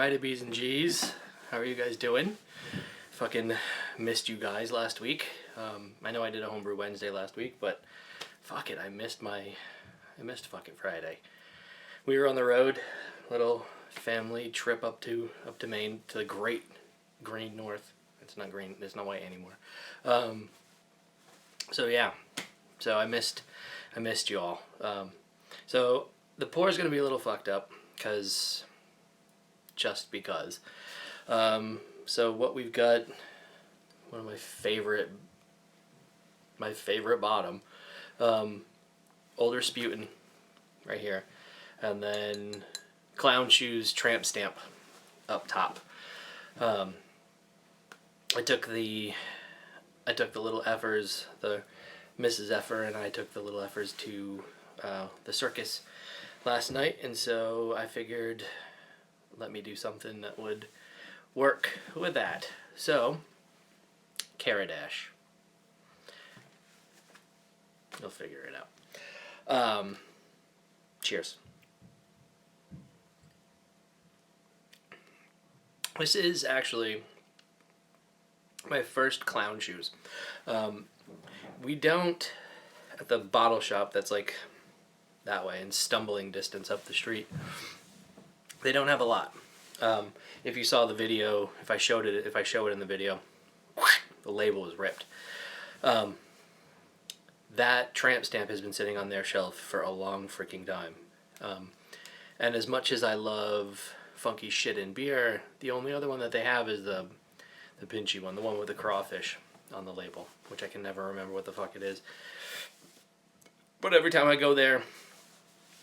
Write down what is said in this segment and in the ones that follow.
Friday, B's and G's. How are you guys doing? Fucking missed you guys last week. I know I did a Homebrew Wednesday last week, but fuck it, I missed fucking Friday. We were on the road, little family trip up to Maine, to the great green north. It's not green, it's not white anymore. So yeah, so I missed you all. So the pour is gonna be a little fucked up just because. So what we've got, one of my favorite bottom, Older Sputin right here, and then Clown Shoes Tramp Stamp up top. I took the little effers, the Mrs. Effer and I took the little effers to the circus last night, and so I figured let me do something that would work with that. So, Karadash. You'll figure it out. Cheers. This is actually my first Clown Shoes. We don't, at the bottle shop that's like that way in stumbling distance up the street, they don't have a lot. If you saw the video, if I show it in the video, the label was ripped. That tramp stamp has been sitting on their shelf for a long freaking time. And as much as I love funky shit in beer, the only other one that they have is the pinchy one, the one with the crawfish on the label, which I can never remember what the fuck it is. But every time I go there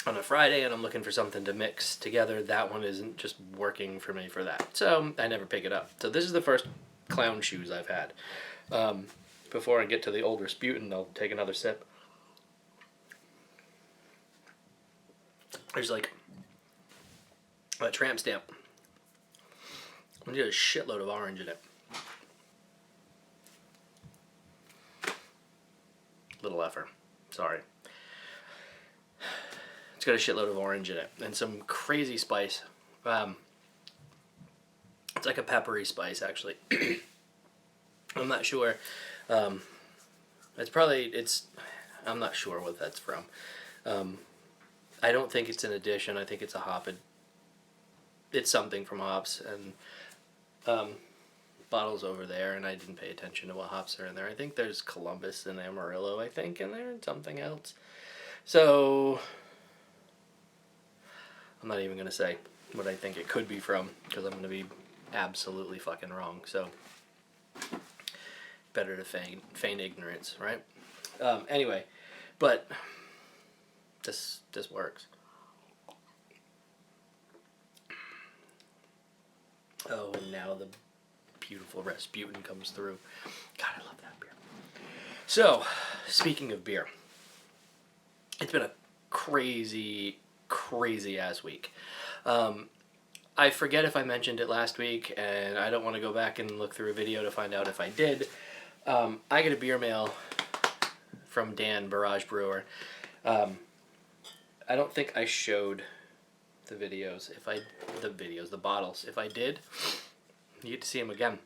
on a Friday and I'm looking for something to mix together, that one isn't just working for me for that. So I never pick it up. So this is the first Clown Shoes I've had. Before I get to the Older Sputin, I'll take another sip. There's like a tramp stamp. I'm gonna get a shitload of orange in it. Little effer. Sorry. It's got a shitload of orange in it and some crazy spice. It's like a peppery spice, actually. I'm not sure. I'm not sure what that's from. I don't think it's an addition. I think it's a hop. It's something from hops, and bottles over there, and I didn't pay attention to what hops are in there. I think there's Columbus and Amarillo, I think, in there, and something else. So I'm not even going to say what I think it could be from, because I'm going to be absolutely fucking wrong. So better to feign ignorance, right? Anyway, but this works. Oh, and now the beautiful Rasputin comes through. God, I love that beer. So, speaking of beer, it's been a crazy ass week. I forget if I mentioned it last week, and I don't want to go back and look through a video to find out if I did. I get a beer mail from Dan, Barrage Brewer. I don't think I showed the bottles. If I did, you get to see them again.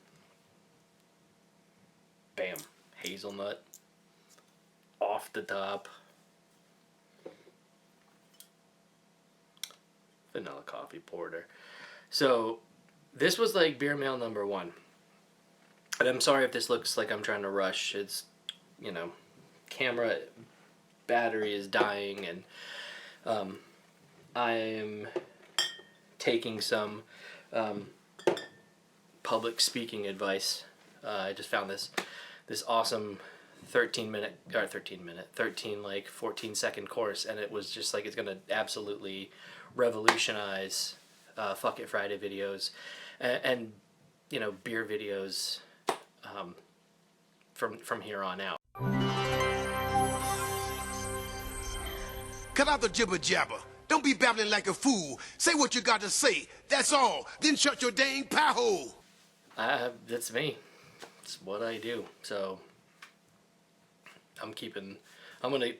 Bam. Hazelnut. Off the top. Vanilla coffee porter. So this was like beer mail number 1. And I'm sorry if this looks like I'm trying to rush. It's, camera battery is dying, and I am taking some public speaking advice. I just found this awesome 14 second course, and it was just like, it's gonna absolutely revolutionize Fuck It Friday videos and beer videos from here on out. Cut out the jibber jabber. Don't be babbling like a fool. Say what you got to say. That's all. Then shut your dang pie hole. That's me. It's what I do. So I'm gonna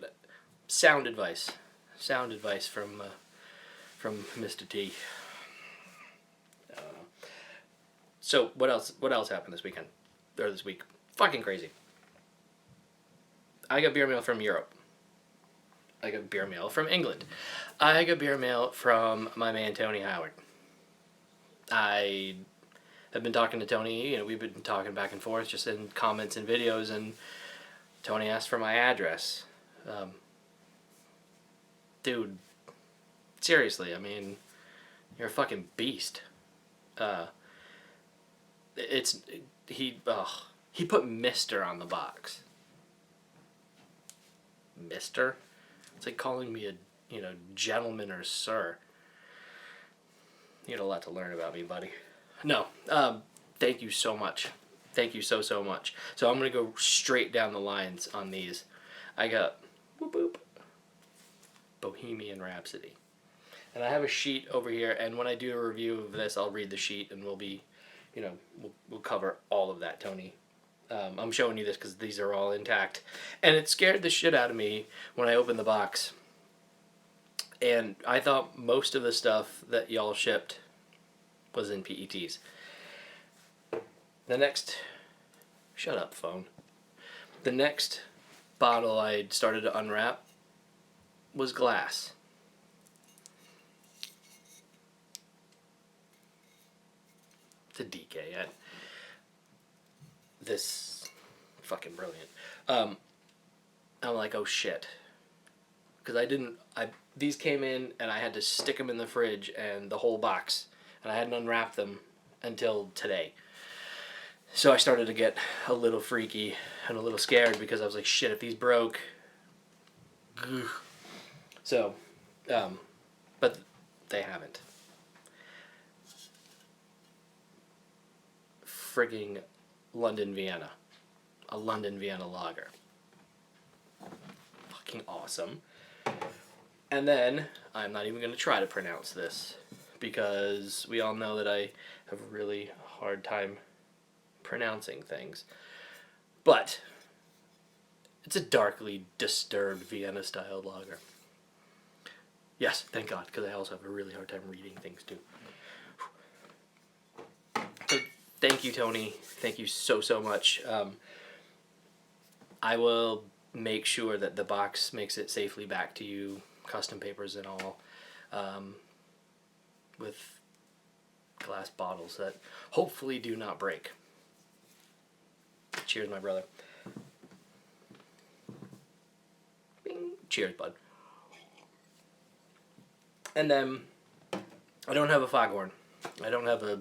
sound advice from Mr. T. So what else happened this weekend? Or this week? Fucking crazy. I got beer mail from Europe. I got beer mail from England. I got beer mail from my man Tony Howard. I have been talking to Tony, you know, we've been talking back and forth just in comments and videos, and Tony asked for my address. Dude, seriously, I mean, you're a fucking beast. He put Mr. on the box. Mr.? It's like calling me a, you know, gentleman or sir. You had a lot to learn about me, buddy. No, thank you so much. Thank you so much. So I'm going to go straight down the lines on these. I got whoop whoop, Bohemian Rhapsody. And I have a sheet over here, and when I do a review of this, I'll read the sheet, and we'll be, you know, we'll cover all of that, Tony. I'm showing you this because these are all intact. And it scared the shit out of me when I opened the box. And I thought most of the stuff that y'all shipped was in PETs. The next... Shut up, phone. The next bottle I started to unwrap was glass. It's a DK. This fucking brilliant. I'm like, oh shit. Because these came in and I had to stick them in the fridge and the whole box. And I hadn't unwrapped them until today. So I started to get a little freaky and a little scared because I was like, shit, if these broke. Ugh. So, but they haven't. Frigging London Vienna. A London Vienna lager. Fucking awesome. And then, I'm not even going to try to pronounce this, because we all know that I have a really hard time pronouncing things. But, it's a darkly disturbed Vienna-style lager. Yes, thank God, because I also have a really hard time reading things, too. So, thank you, Tony. Thank you so much. I will make sure that the box makes it safely back to you, custom papers and all, with glass bottles that hopefully do not break. Cheers, my brother. Bing. Cheers, bud. And then, I don't have a foghorn. I don't have a...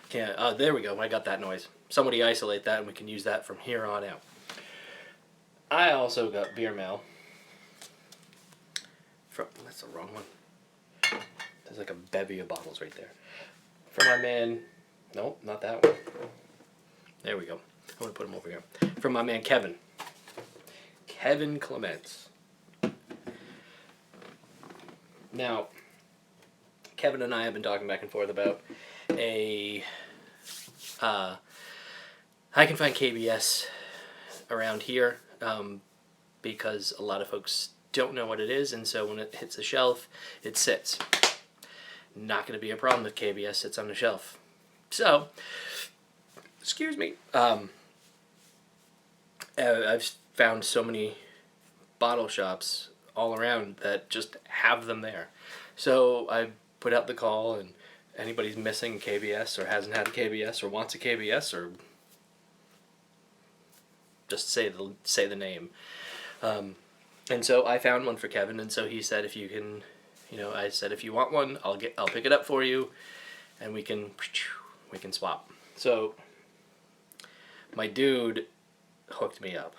Can't... Oh, there we go. I got that noise. Somebody isolate that and we can use that from here on out. I also got beer mail. That's the wrong one. There's like a bevy of bottles right there. From my man... Nope, not that one. There we go. I'm going to put them over here. From my man Kevin. Kevin Clements. Now, Kevin and I have been talking back and forth about I can find KBS around here because a lot of folks don't know what it is, and so when it hits the shelf, it sits. Not going to be a problem if KBS sits on the shelf. So, excuse me. I've found so many bottle shops all around that just have them there. So I put out the call, and anybody's missing KBS or hasn't had a KBS or wants a KBS, or just say the name. And so I found one for Kevin, and so he said, if you can, I said, if you want one, I'll pick it up for you, and we can swap. So my dude hooked me up.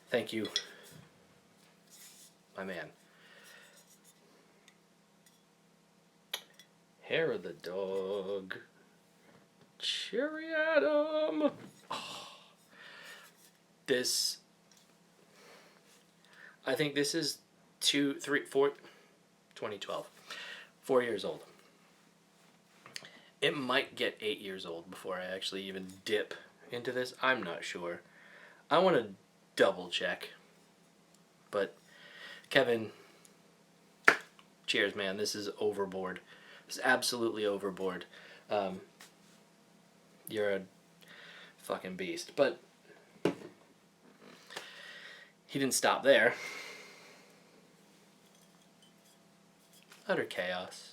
Thank you, my man. Hair of the dog. Cherry Adam. Oh. I think this is 2012. 4 years old. It might get 8 years old before I actually even dip into this. I'm not sure. I want to double check. But Kevin, cheers, man. This is overboard. It's absolutely overboard. You're a fucking beast. But he didn't stop there. Utter chaos.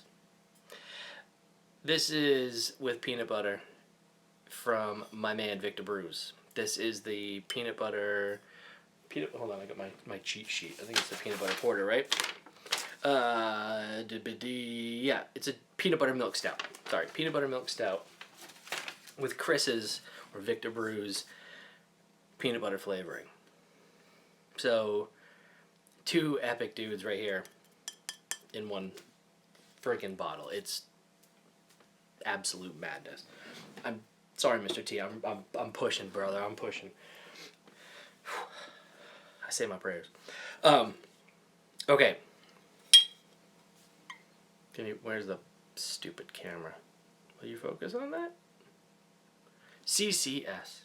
This is with peanut butter from my man Victor Brews. This is the peanut butter... Hold on, I got my cheat sheet. I think it's the peanut butter porter, right? Yeah, it's a peanut butter milk stout. Sorry, peanut butter milk stout with Chris's, or Victor Brews, peanut butter flavoring. So, two epic dudes right here in one freaking bottle. It's absolute madness. I'm sorry, Mr. T. I'm pushing, brother. I'm pushing. I say my prayers. Okay. Where's the stupid camera? Will you focus on that? CCS.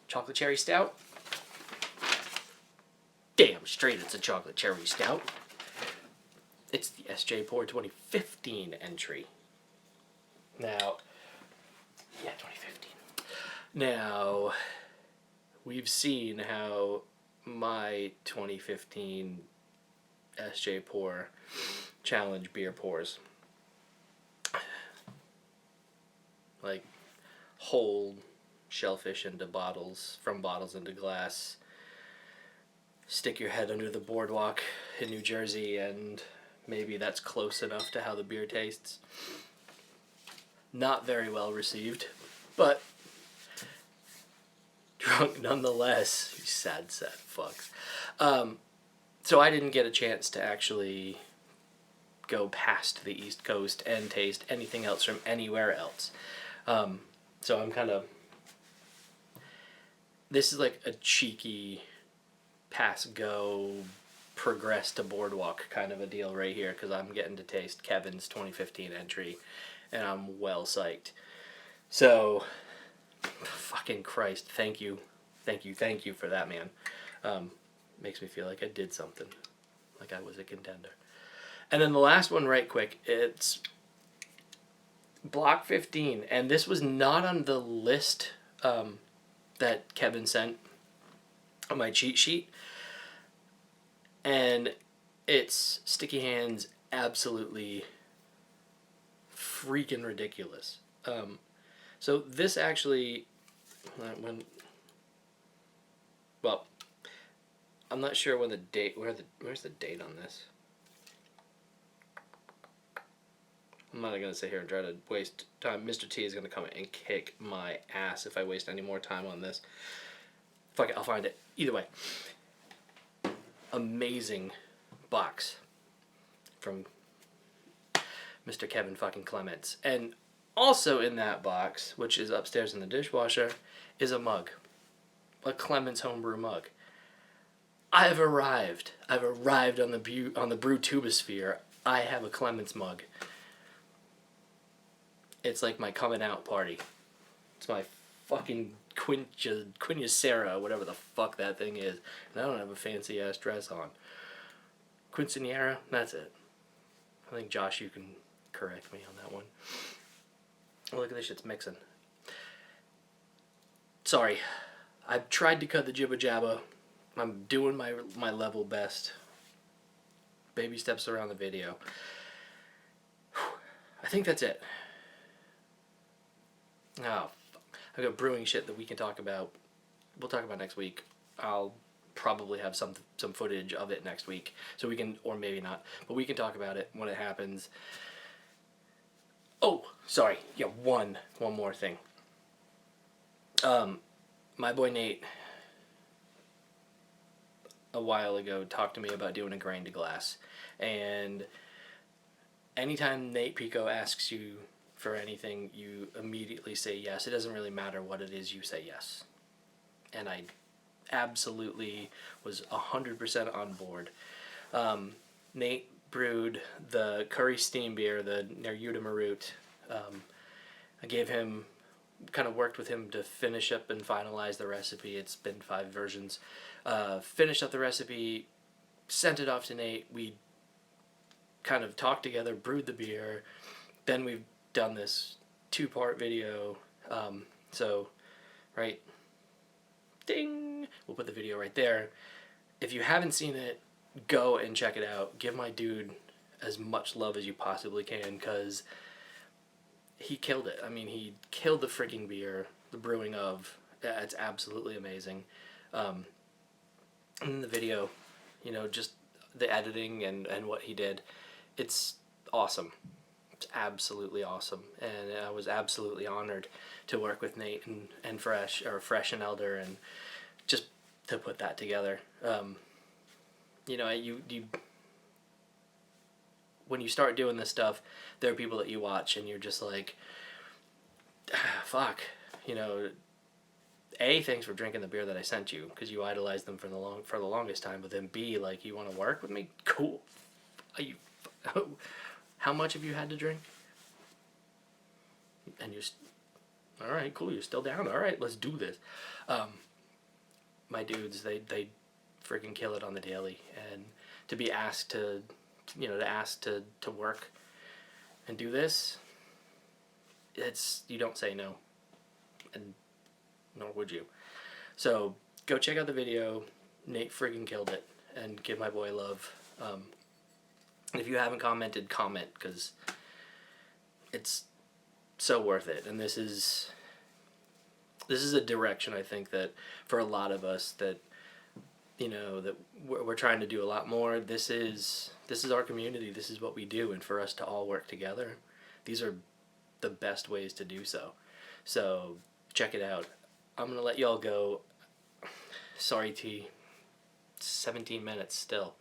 Chocolate cherry stout. Damn straight it's a chocolate cherry stout. It's the SJ Pour 2015 entry. Now, yeah, 2015. Now, we've seen how my 2015 SJ Pour Challenge beer pours. Like, hold shellfish into bottles, from bottles into glass, stick your head under the boardwalk in New Jersey, and maybe that's close enough to how the beer tastes. Not very well received, but drunk nonetheless. You sad fucks. So I didn't get a chance to actually go past the East Coast and taste anything else from anywhere else. So I'm kind of... This is like a cheeky pass-go, progress to boardwalk kind of a deal right here, because I'm getting to taste Kevin's 2015 entry, and I'm well psyched. So, fucking Christ, thank you for that, man. Makes me feel like I did something, like I was a contender. And then the last one right quick, it's Block 15, and this was not on the list that Kevin sent on my cheat sheet, and it's Sticky Hands absolutely freaking ridiculous. So this actually, I'm not sure when the date, where's the date on this? I'm not going to sit here and try to waste time. Mr. T is going to come and kick my ass if I waste any more time on this. Fuck it, I'll find it. Either way. Amazing box from Mr. Kevin fucking Clements. And also in that box, which is upstairs in the dishwasher, is a mug. A Clements homebrew mug. I've arrived. I've arrived on the brew tubosphere. I have a Clements mug. It's like my coming out party. It's my fucking quinceañera, whatever the fuck that thing is. And I don't have a fancy ass dress on. Quinceañera? That's it. I think, Josh, you can correct me on that one. Oh, look at this shit's mixing. Sorry. I've tried to cut the jibba jabba. I'm doing my level best. Baby steps around the video. I think that's it. Oh, I've got brewing shit that we can talk about. We'll talk about next week. I'll probably have some footage of it next week, so we can, or maybe not, but we can talk about it when it happens. Oh, sorry. Yeah, one more thing. My boy Nate, a while ago, talked to me about doing a grain to glass, and anytime Nate Pico asks you for anything, you immediately say yes. It doesn't really matter what it is, you say yes. And I absolutely was 100% on board. Nate brewed the curry steam beer, the Neruda Marut. I gave him, kind of worked with him to finish up and finalize the recipe. It's been 5 versions. Finished up the recipe, sent it off to Nate. We kind of talked together, brewed the beer, then we've done this 2-part video. So, right, ding, we'll put the video right there. If you haven't seen it, go and check it out. Give my dude as much love as you possibly can, because he killed it. I mean, he killed the freaking beer, the brewing of. It's absolutely amazing. In the video, you know, just the editing and what he did, it's awesome. It's absolutely awesome. And I was absolutely honored to work with Nate and Fresh and Elder, and just to put that together. You know, you when you start doing this stuff, there are people that you watch and you're just like, fuck, you know, A, thanks for drinking the beer that I sent you, because you idolized them for the longest time, but then B, like, you want to work with me? Cool. How much have you had to drink? And you're, all right, cool, you're still down? All right, let's do this. My dudes, they freaking kill it on the daily, and to be asked to, you know, to work and do this, you don't say no, and nor would you. So go check out the video. Nate friggin' killed it, and give my boy love. If you haven't commented, comment, because it's so worth it. And this is a direction, I think, that for a lot of us, that, you know, that we're trying to do a lot more. This is our community. This is what we do, and for us to all work together, these are the best ways to do so. So check it out. I'm gonna let y'all go. Sorry, T. 17 minutes still.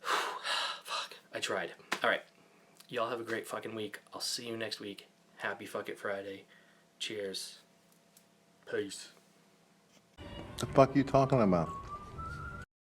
Fuck. I tried. Alright. Y'all have a great fucking week. I'll see you next week. Happy Fuck It Friday. Cheers. Peace. The fuck you talking about?